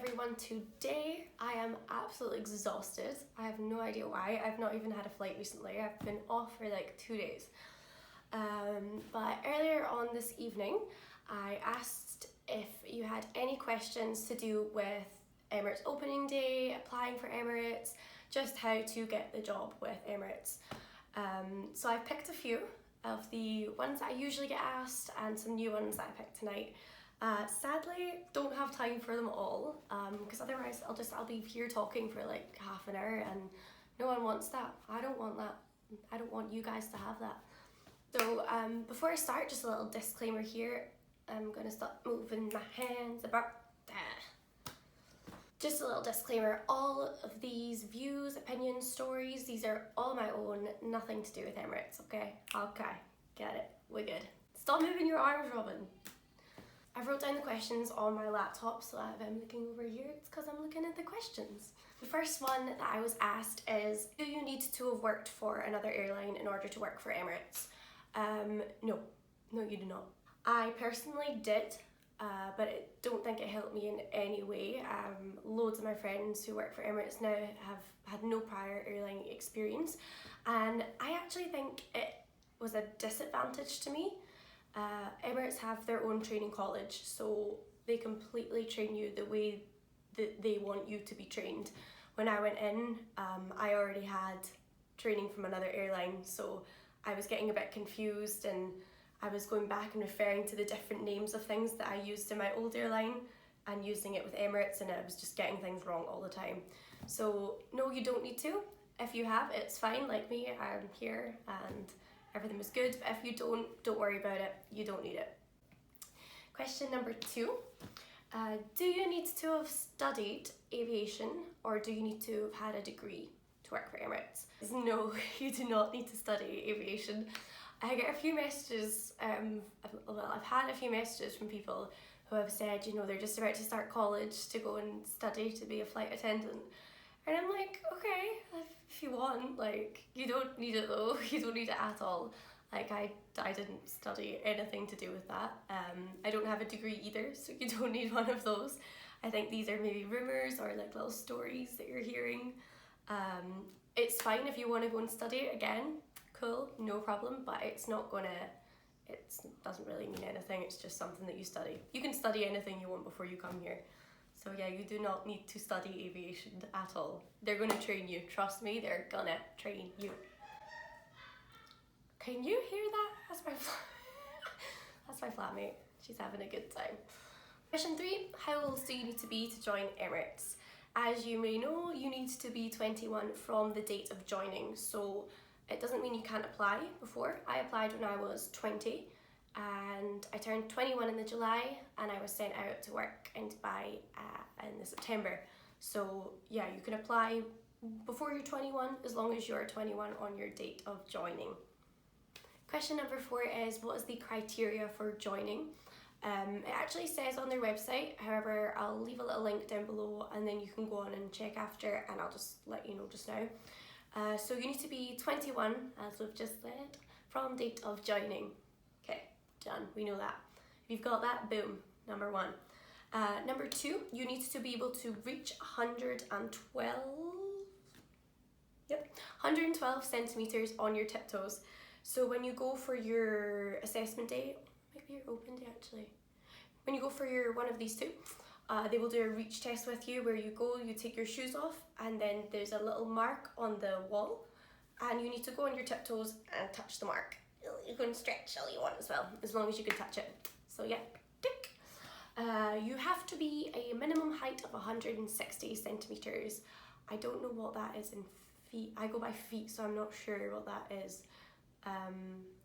everyone. Today I am absolutely exhausted. I have no idea why. I've not even had a flight recently. I've been off for like 2 days. But earlier on this evening I asked if you had any questions to do with Emirates opening day, applying for Emirates, just how to get the job with Emirates. So I've picked a few of the ones that I usually get asked and some new ones that I picked tonight. Sadly, don't have time for them all because otherwise I'll be here talking for like half an hour and no one wants that. I don't want that. I don't want you guys to have that. So before I start, just a little disclaimer here. I'm gonna stop moving my hands about. Just a little disclaimer, all of these views, opinions, stories, these are all my own, nothing to do with Emirates, okay? Okay, get it, we're good. Stop moving your arms, Robin. I wrote down the questions on my laptop, so if I'm looking over here, it's because I'm looking at the questions. The first one that I was asked is, do you need to have worked for another airline in order to work for Emirates? No, you do not. I personally did, but I don't think it helped me in any way. Loads of my friends who work for Emirates now have had no prior airline experience, and I actually think it was a disadvantage to me. Emirates have their own training college, so they completely train you the way that they want you to be trained. When I went in, I already had training from another airline, so I was getting a bit confused and I was going back and referring to the different names of things that I used in my old airline and using it with Emirates, and I was just getting things wrong all the time. So no, you don't need to. If you have, it's fine. Like me, I'm here and everything was good, but if you don't worry about it. You don't need it. Question number 2. Do you need to have studied aviation or do you need to have had a degree to work for Emirates? No, you do not need to study aviation. I get a few messages, I've had a few messages from people who have said, you know, they're just about to start college to go and study to be a flight attendant. And I'm like, okay, if you want, like, you don't need it though, you don't need it at all. Like, I didn't study anything to do with that. I don't have a degree either, so you don't need one of those. I think these are maybe rumours or like little stories that you're hearing. It's fine if you want to go and study it again, cool, no problem, but it doesn't really mean anything, it's just something that you study. You can study anything you want before you come here. So yeah, you do not need to study aviation at all. They're going to train you, trust me, they're gonna train you. Can you hear that? That's my flatmate, she's having a good time. Question 3, how old do you need to be to join Emirates? As you may know, you need to be 21 from the date of joining, so it doesn't mean you can't apply before. I applied when I was 20 and I turned 21 in the July and I was sent out to work in Dubai in the September. So yeah, you can apply before you're 21 as long as you're 21 on your date of joining. Question number 4 is, what is the criteria for joining? It actually says on their website, however I'll leave a little link down below and then you can go on and check after, and I'll just let you know just now. So you need to be 21, as we've just said, from date of joining. Okay, done, we know that. If you've got that, boom, number 1. Number 2, you need to be able to reach 112 centimeters on your tiptoes. So when you go for your assessment day, maybe your open day actually, when you go for your one of these two, they will do a reach test with you where you go, you take your shoes off, and then there's a little mark on the wall, and you need to go on your tiptoes and touch the mark. You can stretch all you want as well, as long as you can touch it. So yeah, tick. You have to be a minimum height of 160 centimeters. I don't know what that is in feet. I go by feet, so I'm not sure what that is.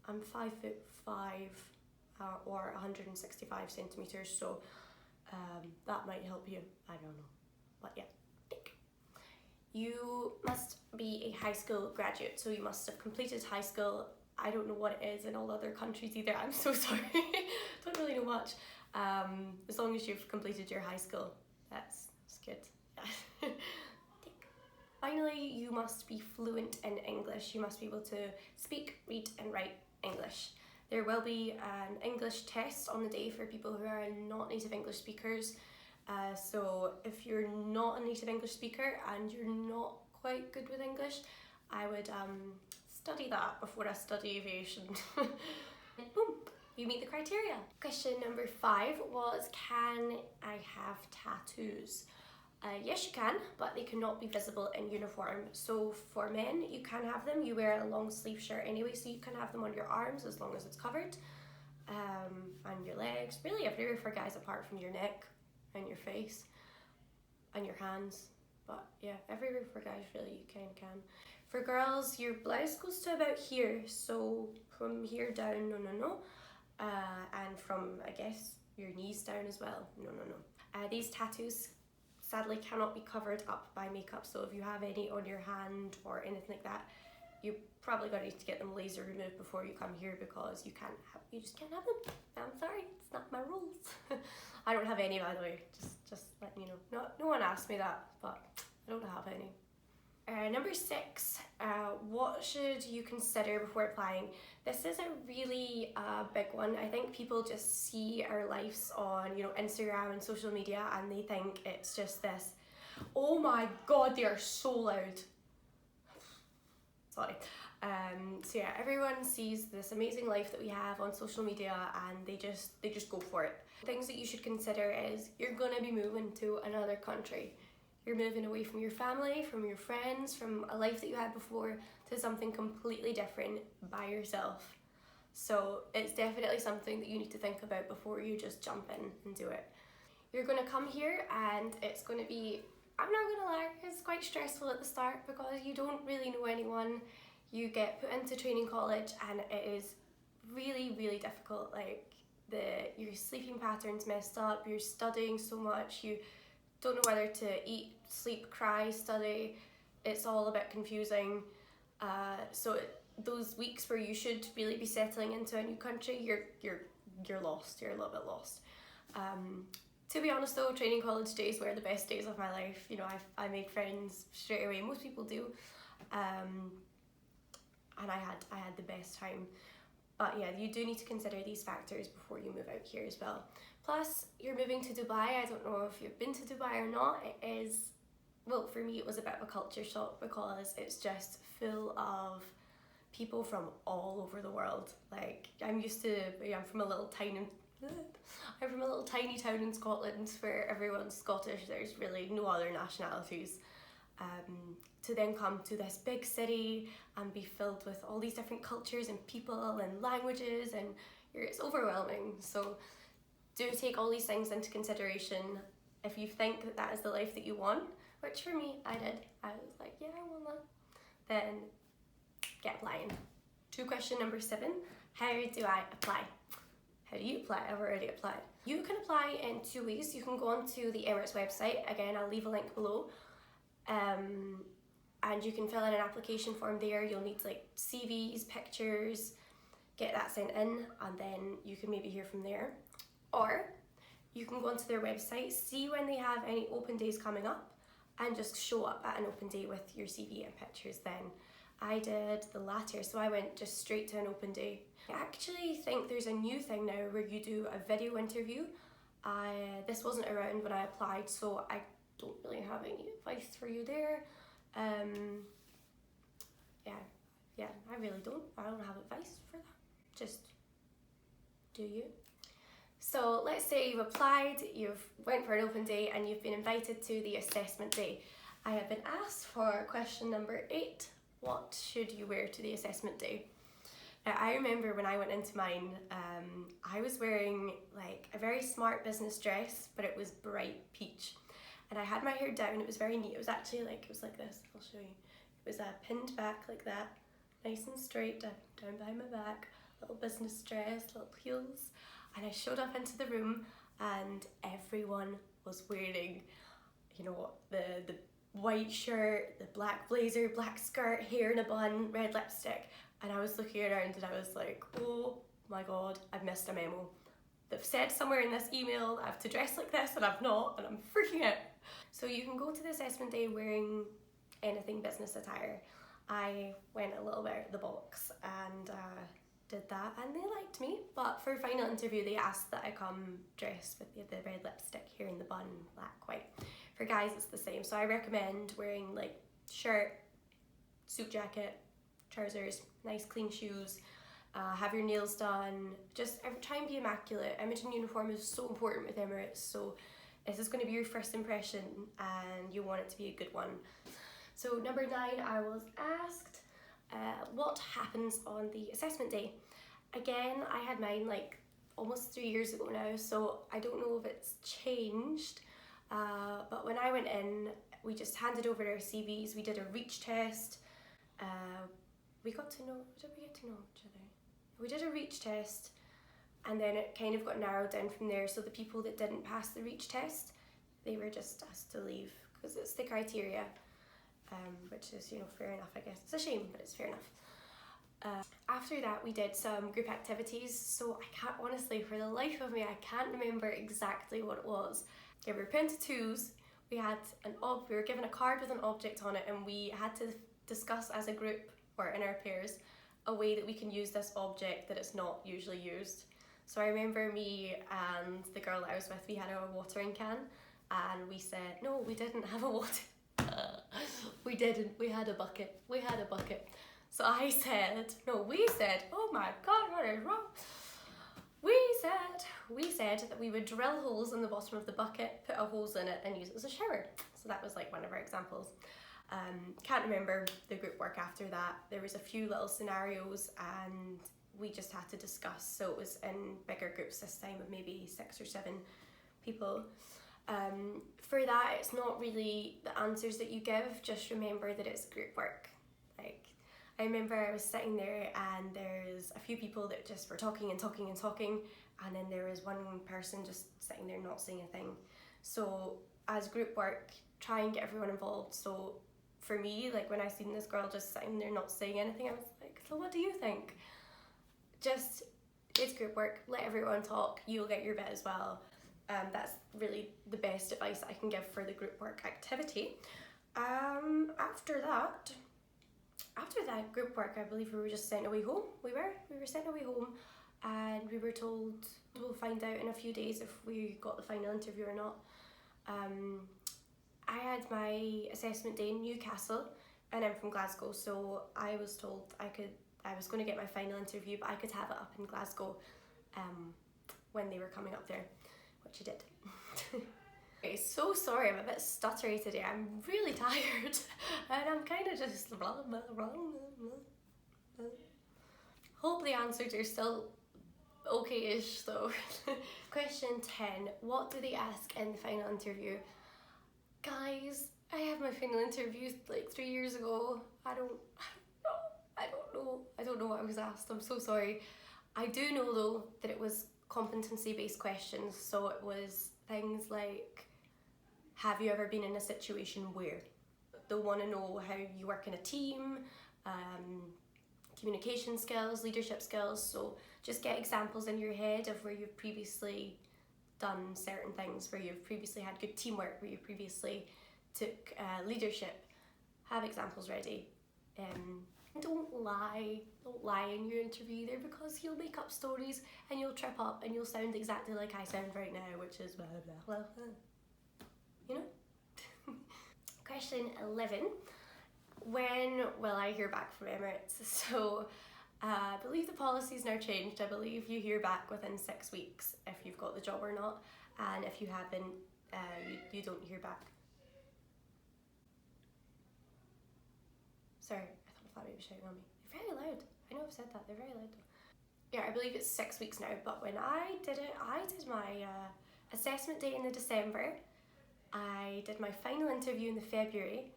I'm 5'5" or 165 centimeters, so that might help you. I don't know, but yeah. You must be a high school graduate, so you must have completed high school. I don't know what it is in all other countries either. I'm so sorry. Don't really know much. As long as you've completed your high school, that's good. Yeah. Finally, you must be fluent in English. You must be able to speak, read and write English. There will be an English test on the day for people who are not native English speakers. So if you're not a native English speaker and you're not quite good with English, I would study that before I study aviation. And boom, you meet the criteria. Question number 5 was, can I have tattoos? Yes, you can, but they cannot be visible in uniform. So for men, you can have them. You wear a long sleeve shirt anyway, so you can have them on your arms as long as it's covered. And your legs, really everywhere for guys apart from your neck and your face and your hands. But yeah, everywhere for guys really you can. For girls, your blouse goes to about here, so from here down, no. And from, I guess, your knees down as well, no. These tattoos sadly cannot be covered up by makeup, so if you have any on your hand or anything like that, you're probably going to need to get them laser removed before you come here, because you just can't have them. I'm sorry, it's not my rules. I don't have any, by the way, just letting you know. No one asked me that, but I don't have any. Number 6, what should you consider before applying? This is a really big one. I think people just see our lives on, Instagram and social media, and they think it's just this. Oh my god, they are so loud. Sorry. So yeah, everyone sees this amazing life that we have on social media, and they just go for it. Things that you should consider is, you're gonna be moving to another country. You're moving away from your family, from your friends, from a life that you had before, to something completely different by yourself. So it's definitely something that you need to think about before you just jump in and do it. You're gonna come here and it's gonna be, I'm not gonna lie, it's quite stressful at the start because you don't really know anyone. You get put into training college and it is really, really difficult. Like, your sleeping pattern's messed up, you're studying so much, you don't know whether to eat, sleep, cry, study. It's all a bit confusing. So those weeks where you should really be settling into a new country, you're lost. You're a little bit lost. To be honest though, training college days were the best days of my life. I make friends straight away. Most people do. And I had the best time. But yeah, you do need to consider these factors before you move out here as well. Plus, you're moving to Dubai. I don't know if you've been to Dubai or not. It is, well, for me it was a bit of a culture shock because it's just full of people from all over the world. Like, I'm from a little tiny town in Scotland where everyone's Scottish. There's really no other nationalities. To then come to this big city and be filled with all these different cultures and people and languages, and it's overwhelming. So do take all these things into consideration. If you think that is the life that you want, which for me, I did. I was like, yeah, I want that. Then get applying. To question number 7, how do I apply? How do you apply? I've already applied. You can apply in 2 ways. You can go onto the Emirates website. Again, I'll leave a link below. And you can fill in an application form there. You'll need like CVs, pictures, get that sent in, and then you can maybe hear from there. Or you can go onto their website, see when they have any open days coming up, and just show up at an open day with your CV and pictures then. I did the latter, so I went just straight to an open day. I actually think there's a new thing now where you do a video interview. This wasn't around when I applied, so I don't really have any advice for you there. Yeah, I really don't. I don't have advice for that. Just do you. So let's say you've applied, you've went for an open day, and you've been invited to the assessment day. I have been asked for question number 8, what should you wear to the assessment day? Now, I remember when I went into mine, I was wearing like a very smart business dress, but it was bright peach. And I had my hair down, it was very neat. It was actually like this, I'll show you. It was pinned back like that, nice and straight down behind my back, little business dress, little heels. And I showed up into the room and everyone was wearing, the white shirt, the black blazer, black skirt, hair in a bun, red lipstick. And I was looking around and I was like, oh my God, I've missed a memo. They've said somewhere in this email I have to dress like this and I've not, and I'm freaking out. So you can go to the assessment day wearing anything business attire. I went a little bit out of the box and did that, and they liked me, but for final interview they asked that I come dressed with the red lipstick hair in the bun, black, white. For guys, it's the same. So I recommend wearing like shirt, suit jacket, trousers, nice clean shoes, have your nails done, just try and be immaculate. Imogen uniform is so important with Emirates, so this is going to be your first impression and you want it to be a good one. So number 9, I was asked what happens on the assessment day. Again, I had mine like almost 3 years ago now, so I don't know if it's changed, but when I went in, we just handed over our CVs, we did a reach test, we got to know, did we get to know each other? We did a reach test, and then it kind of got narrowed down from there, so the people that didn't pass the reach test, they were just asked to leave, because it's the criteria, which is, you know, fair enough, I guess. It's a shame, but it's fair enough. After that, we did some group activities, so I can't, honestly, for the life of me, I can't remember exactly what it was. Yeah, we were put into twos, we were given a card with an object on it, and we had to discuss as a group, or in our pairs, a way that we can use this object that it's not usually used. So I remember me and the girl that I was with, we had a watering can, and we said, no, we didn't have a we didn't, we had a bucket. So I said, no, we said, oh my God, what is wrong? We said that we would drill holes in the bottom of the bucket, put a hose in it and use it as a shower. So that was like one of our examples. Can't remember the group work after that. There was a few little scenarios and we just had to discuss. So it was in bigger groups this time of maybe 6 or 7 people. For that, it's not really the answers that you give, just remember that it's group work. Like, I remember I was sitting there and there's a few people that just were talking, and then there was one person just sitting there not saying a thing. So as group work, try and get everyone involved. So for me, like when I seen this girl just sitting there not saying anything, I was like, so what do you think? Just, it's group work, let everyone talk, you'll get your bit as well. That's really the best advice I can give for the group work activity. After that group work, I believe we were just sent away home. We were sent away home, and we were told we'll find out in a few days if we got the final interview or not. I had my assessment day in Newcastle, and I'm from Glasgow, so I was told I was going to get my final interview, but I could have it up in Glasgow when they were coming up there, which I did. Okay, so sorry, I'm a bit stuttery today. I'm really tired, and I'm kind of just blah, blah, blah, blah. Hope the answers are still okay-ish though. Question 10, what do they ask in the final interview? Guys, I had my final interview like 3 years ago. I don't know what I was asked. I'm so sorry. I do know though that it was competency-based questions, so it was things like, have you ever been in a situation where? They'll want to know how you work in a team, communication skills, leadership skills, so just get examples in your head of where you've previously done certain things, where you've previously had good teamwork, where you previously took leadership. Have examples ready. Don't lie in your interview either, because you'll make up stories and you'll trip up and you'll sound exactly like I sound right now, which is blah blah blah, you know. Question 11, when will I hear back from Emirates? So I believe the policy's now changed. I believe you hear back within 6 weeks if you've got the job or not, and if you haven't, you don't hear back. Sorry, I thought FLATMATE was shouting on me. They're very loud. I know I've said that, they're very loud. Yeah, I believe it's 6 weeks now, but when I did it, I did my assessment day in the December. I did my final interview in the February.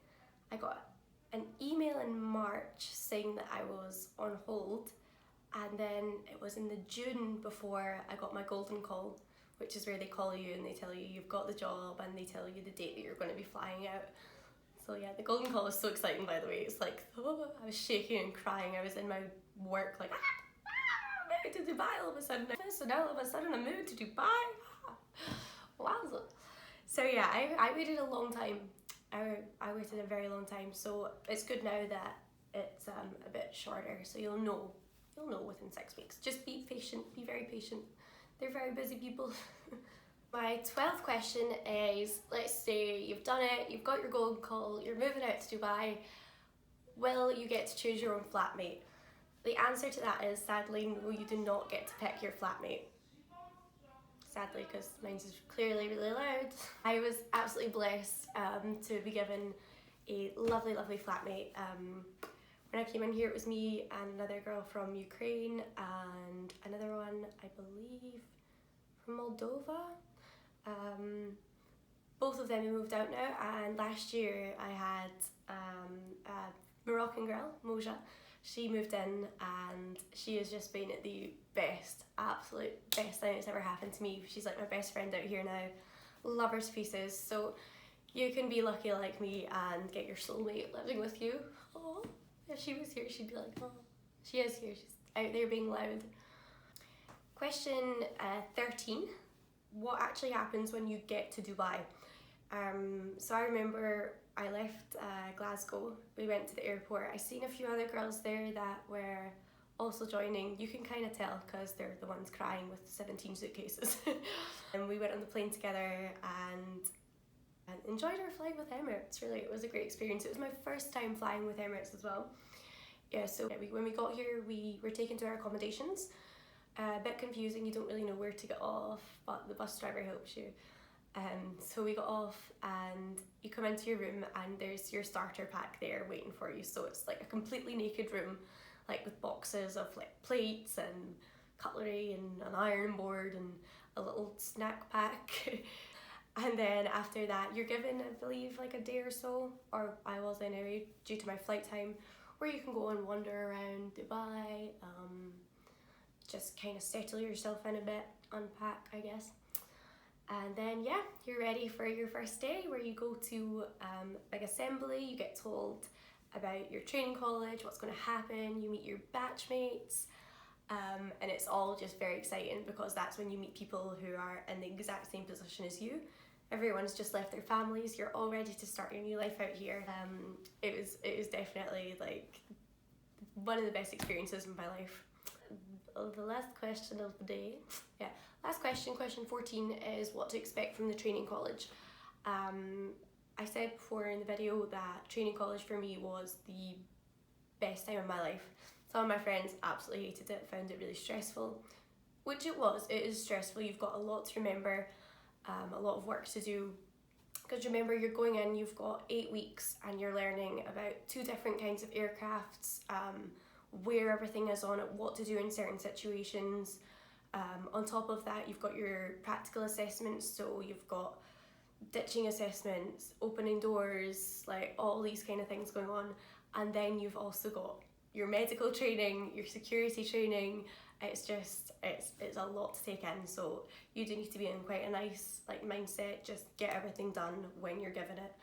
I got an email in March saying that I was on hold, and then it was in the June before I got my golden call, which is where they call you and they tell you you've got the job and they tell you the date that you're going to be flying out. So yeah, the golden call was so exciting, by the way. It's like, oh, I was shaking and crying. I was in my work like, I'm moving to Dubai all of a sudden. So now all of a sudden I'm moving to Dubai. Wowza. So yeah, I waited a long time. I waited a very long time. So it's good now that it's a bit shorter. So you'll know within 6 weeks. Just be patient, be very patient. They're very busy people. My 12th question is, let's say you've done it, you've got your golden call, you're moving out to Dubai, will you get to choose your own flatmate? The answer to that is, sadly, no, you do not get to pick your flatmate. Sadly, because mine's is clearly really loud. I was absolutely blessed to be given a lovely, lovely flatmate. When I came in here, it was me and another girl from Ukraine and another one, I believe, from Moldova. Both of them have moved out now, and last year I had a Moroccan girl, Moja. She moved in and she has just been the best, absolute best thing that's ever happened to me. She's like my best friend out here now. Love her to pieces. So you can be lucky like me and get your soulmate living with you. Oh, if she was here, she'd be like, oh. She is here, she's out there being loud. Question 13. What actually happens when you get to Dubai? So I remember I left Glasgow, we went to the airport. I seen a few other girls there that were also joining. You can kind of tell because they're the ones crying with 17 suitcases. And we went on the plane together and enjoyed our flight with Emirates. Really, it was a great experience. It was my first time flying with Emirates as well. Yeah, so when we got here, we were taken to our accommodations. A bit confusing, you don't really know where to get off, but the bus driver helps you. So we got off and you come into your room and there's your starter pack there waiting for you. So it's like a completely naked room, like with boxes of like plates and cutlery and an iron board and a little snack pack. And then after that, you're given, I believe, like a day or so, or I was anyway, due to my flight time, where you can go and wander around Dubai, just kind of settle yourself in a bit, unpack, I guess. And then, yeah, you're ready for your first day where you go to like assembly, you get told about your training college, what's going to happen, you meet your batchmates, and it's all just very exciting because that's when you meet people who are in the exact same position as you. Everyone's just left their families, you're all ready to start your new life out here. It was definitely like one of the best experiences in my life. The last question of the day, yeah, last question, question 14 is what to expect from the training college. I said before in the video that training college for me was the best time of my life. Some of my friends absolutely hated it, found it really stressful, which it was. It is stressful, you've got a lot to remember, a lot of work to do, because remember you're going in, you've got 8 weeks and you're learning about 2 different kinds of aircrafts, where everything is on it, what to do in certain situations. On top of that, you've got your practical assessments, so you've got ditching assessments, opening doors, like all these kind of things going on. And then you've also got your medical training, your security training. It's a lot to take in, so you do need to be in quite a nice like mindset, just get everything done when you're given it,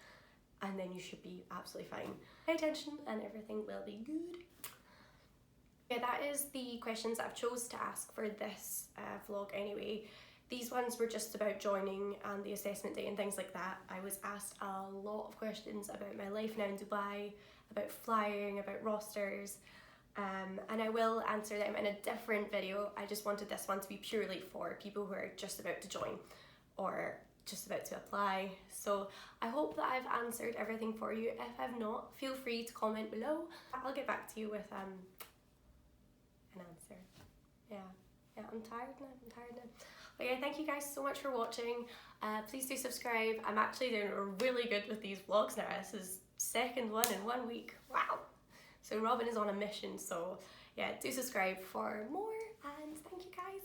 and then you should be absolutely fine. Pay attention and everything will be good. Yeah, that is the questions that I've chose to ask for this vlog anyway. These ones were just about joining and the assessment day and things like that. I was asked a lot of questions about my life now in Dubai, about flying, about rosters, and I will answer them in a different video. I just wanted this one to be purely for people who are just about to join or just about to apply. So I hope that I've answered everything for you. If I've not, feel free to comment below. I'll get back to you with an answer. Yeah, I'm tired now. But yeah, thank you guys so much for watching. Please do subscribe. I'm actually doing really good with these vlogs now. This is second one in 1 week. Wow. So Robin is on a mission, so yeah, do subscribe for more, and thank you guys.